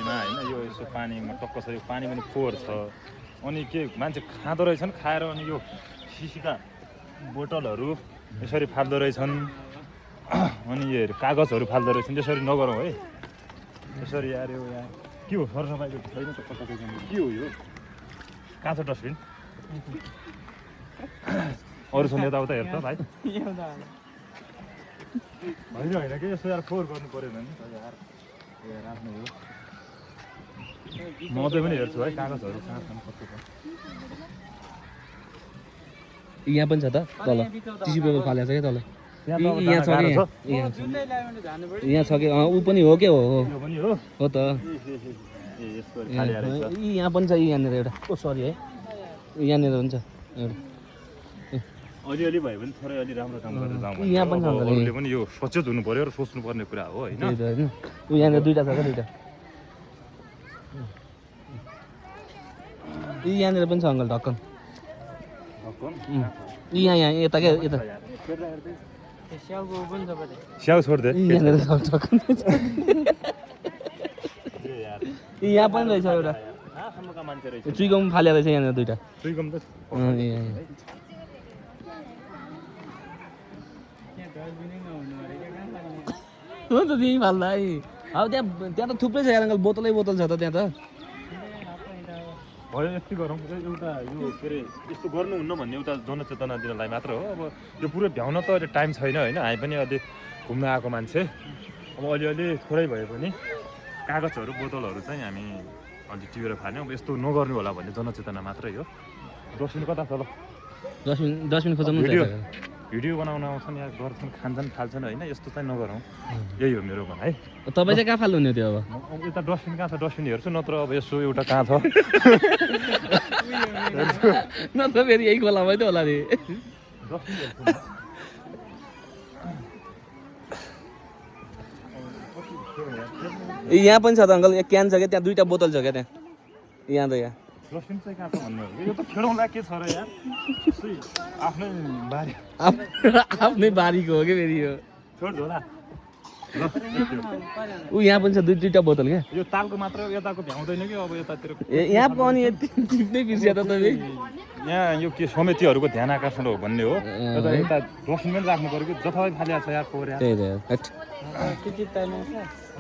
पानीमा होइन यो यसो पानीमा टक्क छ यो पानी पनि फोहोर छ अनि के मान्छे खाँदो रहेछन् खाएर अनि यो सिसीका बोतलहरू यसरी फाल्दो रहेछन् अनि यो कागजहरू फाल्दो रहेछन् त्यसरी नगरौँ है यसरी यार यो यहाँ के हो सरसफाइको छैन त कता के हो यो काँचो डस्टबिन अरू छन् यताउता हेर्छ भाइ होइन होइन कि यसो यार फोहोर गर्नु पऱ्यो भने यार आफ्नो हो म चाहिँ पनि हेर्छु है कागजहरू कहाँ छन् कस्तो छ यहाँ पनि छ त तल टिस्यु पेपर फालेको छ क्या तल यहाँ छ कि यहाँ छ कि ऊ पनि हो के हो हो त यहाँ पनि छ यहाँनिर एउटा ओ सरी है यहाँनिर पनि छ एउटा अलिअलि भयो भने थोरै अलि राम्रो काम गरेर जाउँ यहाँ पनि छ अरूले पनि यो सचेत हुनु पर्यो र सोच्नु पर्ने कुरा हो होइन ऊ यहाँनिर दुईवटा छ क्या दुईवटा यहाँनिर पनि छ अङ्कल ढक्कन यहाँ यहाँ यता क्या यता स्याउ छोड्दे यहाँनिर ढक्कन यहाँ पनि रहेछ एउटा चुइको पनि फालेको रहेछ यहाँनिर दुईवटा हो त त्यहीँ फाल्दा है अब त्यहाँ त थुप्रै छ यार अङ्कल बोतलै बोतल छ त त्यहाँ त भयो यस्तै गरौँ एउटा यो के अरे यस्तो गर्नुहुन्न भन्ने एउटा जनचेतना दिनलाई मात्र हो अब यो पुरै भ्याउन त अहिले टाइम छैन होइन हामी पनि अलि घुम्न आएको मान्छे अब अलिअलि थोरै भए पनि कागजहरू बोतलहरू चाहिँ हामी अलि टिपेर फाल्यौँ अब यस्तो नगर्नु होला भन्ने जनचेतना मात्रै हो डस्टबिन कता छ ल डस्टबिन खोज्नु भिडियो बनाउन आउँछन् या गर्छन् खान्छन् फाल्छन् होइन यस्तो चाहिँ नगरौँ यही हो मेरो भनाइ तपाईँ चाहिँ कहाँ फाल्नुहुने त्यो अब यता डस्टबिन कहाँ छ डस्टबिन हेर्छु नत्र अब यसो एउटा कहाँ छ नत्र फेरि यही खोलामै त होला नि यहाँ पनि छ त अङ्कल यहाँ क्यान छ क्या त्यहाँ दुईवटा बोतल छ क्या त्यहाँ यहाँ त यहाँ डस्टबिन चाहिँ कहाँ छ भन्नु यो त खेडौँला के छ र यार आफ्नै बारी आफ्नै बारीको हो क्या फेरि यो छोड्छ होला ऊ यहाँ पनि छ दुईवटा बोतल क्या यो तालको मात्र यताको भ्याउँदैन कि अब यतातिर यहाँ पनि टिप्नै बिर्सिया त तपाईँ यहाँ यो के समितिहरूको ध्यान आकर्षण हो भन्ने हो यता डस्टबिन पनि राख्नु पऱ्यो कि जथाभावी फालिएको छ यार फोहोर यार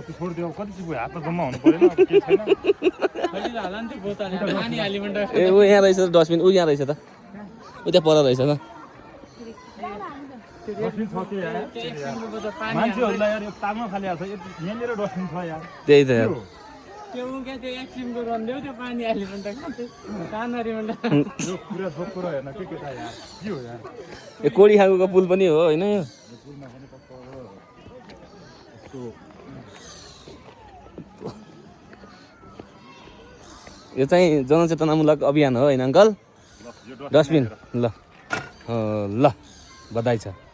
छोडिदियो कति चाहिँ भयो हातमा जम्मा हुनु परेन अब के छैन ए ऊ यहाँ रहेछ डस्टबिन ऊ यहाँ रहेछ त ऊ त्यहाँ पर रहेछ त डस्टबिन छ के यार मान्छेहरूलाई यार यो तालमा फालिएको छ यहाँनिर डस्टबिन छ यार त्यही त यार यो पुरा छोक्रो हेर्न के छ यार के हो यार यो कोडी खाएको पुल पनि हो होइन यो यो चाहिँ जनचेतनामूलक अभियान हो होइन अङ्कल डस्टबिन ल ल बधाई छ